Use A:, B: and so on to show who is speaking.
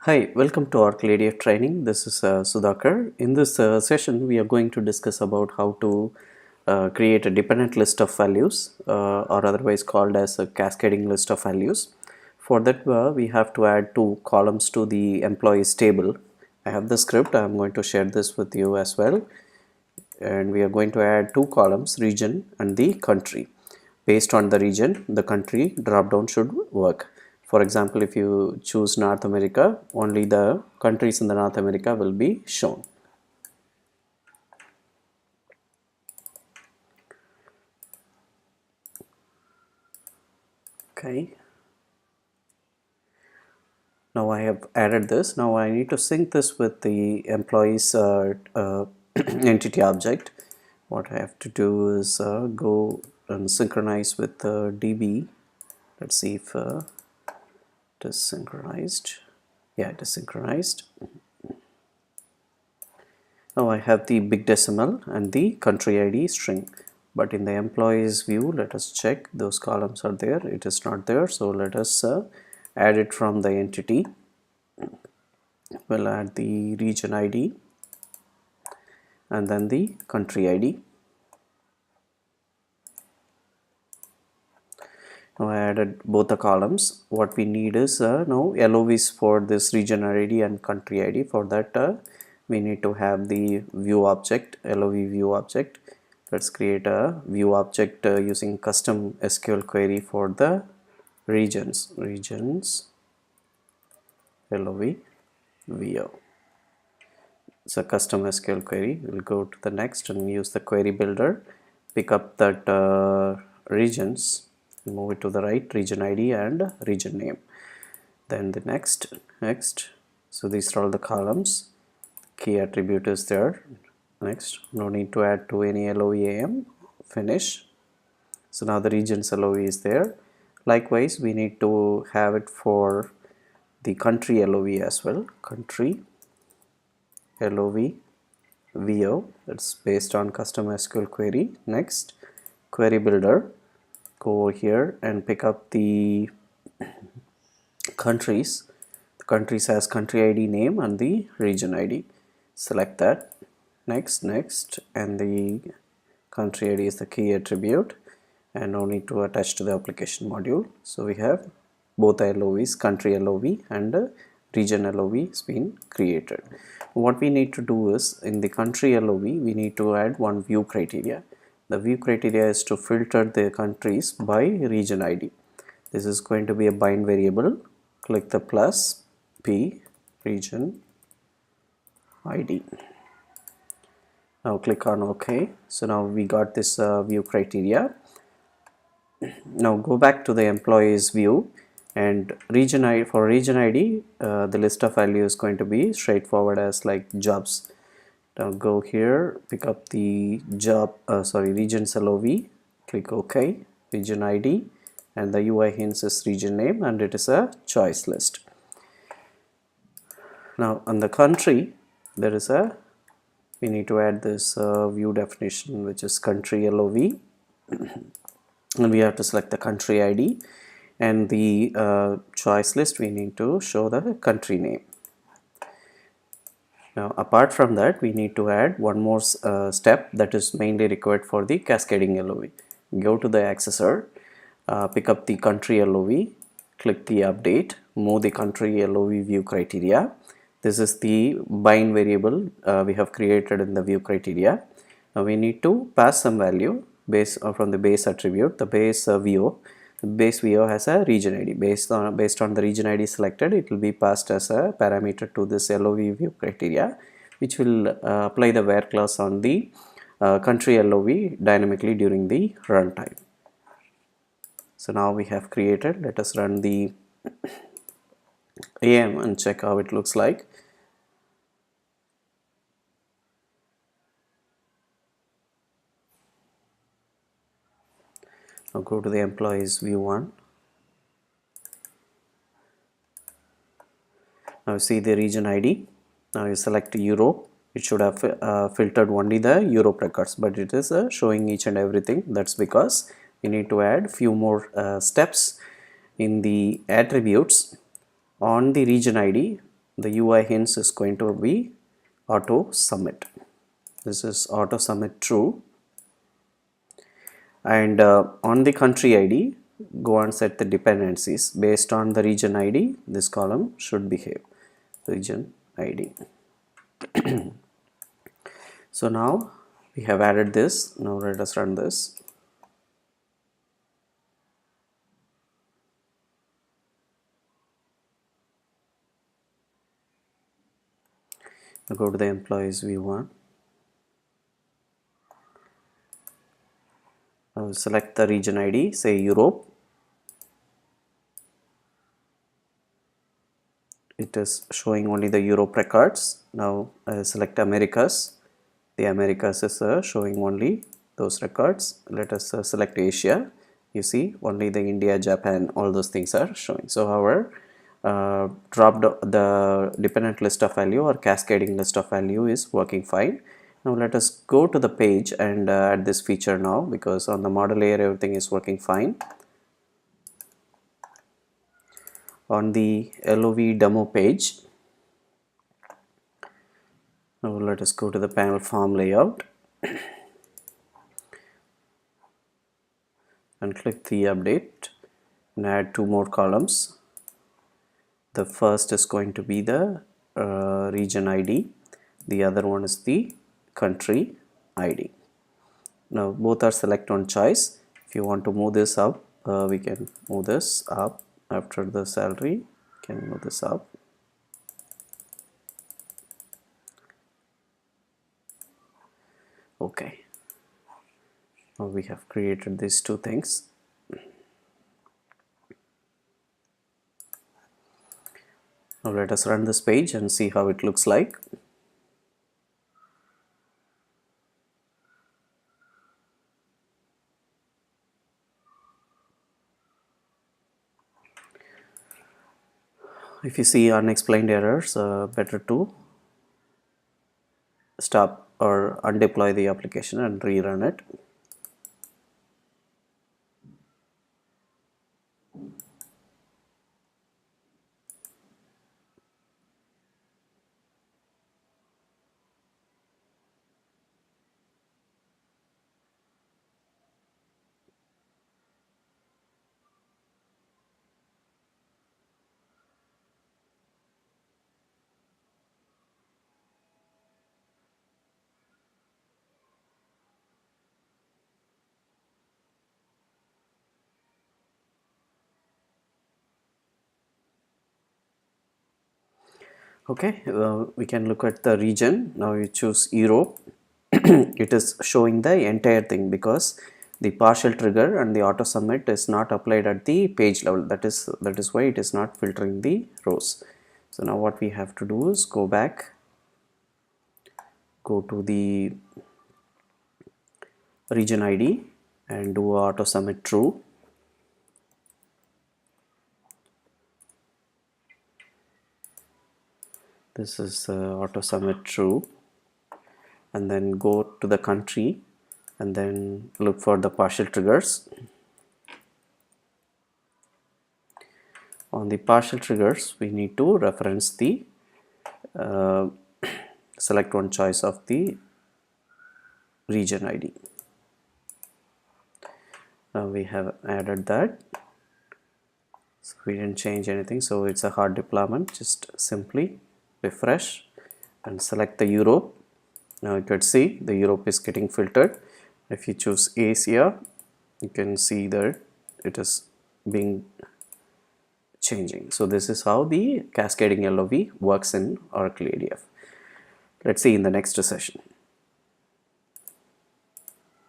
A: Hi, welcome to our ADF training. This is Sudhakar. In this session, we are going to discuss about how to create a dependent list of values or otherwise called as a cascading list of values. For that, we have to add two columns to the employees table. I have the script. I'm going to share this with you as well. And we are going to add two columns, region and the country. Based on the region, the country drop down should work. For example, if you choose North America, only the countries in the North America will be shown. Okay. Now I have added this. Now I need to sync this with the employees entity object. What I have to do is go and synchronize with DB. Let's see if it is synchronized. Yeah, it is synchronized. Now I have the big decimal and the country ID string, but in the employees view, let us check those columns are there. It is not there, so let us add it from the entity. We'll add the region ID and then the country ID. Now I added both the columns. What we need is now LOVs for this region ID and country ID. For that we need to have the view object, LOV view object. Let's create a view object using custom SQL query for the regions LOV view. It's a custom SQL query. We'll go to the next and use the query builder, pick up that regions, move it to the right, region ID and region name. Then the next. So these are all the columns. Key attribute is there. Next, no need to add to any LOEAM. Finish. So now the regions LOE is there. Likewise, we need to have it for the country LOE as well. Country LOV VO. That's based on custom SQL query. Next, query builder. Go over here and pick up the countries. The countries has country ID name and the region ID. Select that. Next, and the country ID is the key attribute and no need to attach to the application module. So we have both LOVs, country LOV and region LOV has been created. What we need to do is in the country LOV we need to add one view criteria. The view criteria is to filter the countries by region ID. This is going to be a bind variable. Click the plus P region ID. Now click on OK. So now we got this view criteria. Now go back to the employees view and region ID. For region ID, the list of value is going to be straightforward as like jobs. Now go here, pick up the regions LOV, click OK, region ID, and the UI hints is region name and it is a choice list. Now on the country, we need to add this view definition, which is country LOV, and we have to select the country ID, and the choice list we need to show the country name. Now apart from that, we need to add one more step that is mainly required for the cascading LOV. Go to the accessor, pick up the country LOV, click the update, move the country LOV view criteria. This is the bind variable we have created in the view criteria. Now we need to pass some value based from the base attribute. The base VO. The base VO has a region ID. Based on the region ID selected, it will be passed as a parameter to this LOV view criteria, which will apply the where clause on the country LOV dynamically during the runtime. So now we have created. Let us run the AM and check how it looks like. Now go to the employees view one. Now see the region ID. Now you select Europe. It should have filtered only the Europe records, but it is showing each and everything. That's because we need to add few more steps in the attributes on the region ID. the UI hints is going to be auto submit. This is auto submit true. And on the country ID, go and set the dependencies based on the region ID. This column should behave region ID. So now we have added this. Now let us run this. Now go to the employees view one. Now select the region ID, say Europe. It is showing only the Europe records. Now select Americas. The Americas is showing only those records. Let us select Asia. You see only the India, Japan, all those things are showing. So our dropped the dependent list of value or cascading list of value is working fine. Now let us go to the page and add this feature now, because on the model layer everything is working fine. On the LOV demo page, now let us go to the panel form layout and click the update and add two more columns. The first is going to be the region ID, the other one is the country ID. Now both are select on choice. If you want to move this up, we can move this up. After the salary, can move this up. Okay, now we have created these two things. Now let us run this page and see how it looks like. If you see unexplained errors, better to stop or undeploy the application and rerun it. Okay, we can look at the region. Now you choose Europe. It is showing the entire thing because the partial trigger and the auto submit is not applied at the page level. That is why it is not filtering the rows. So now what we have to do is go back, go to the region ID and do auto submit true. This is auto submit true, and then go to the country and then look for the partial triggers. On the partial triggers, we need to reference the select one choice of the region ID. Now we have added that. So we didn't change anything, so it's a hard deployment. Just simply refresh and select the Europe. Now you can see the Europe is getting filtered. If you choose Asia, you can see that it is being changing. So this is how the cascading LOV works in Oracle ADF. Let's see in the next session.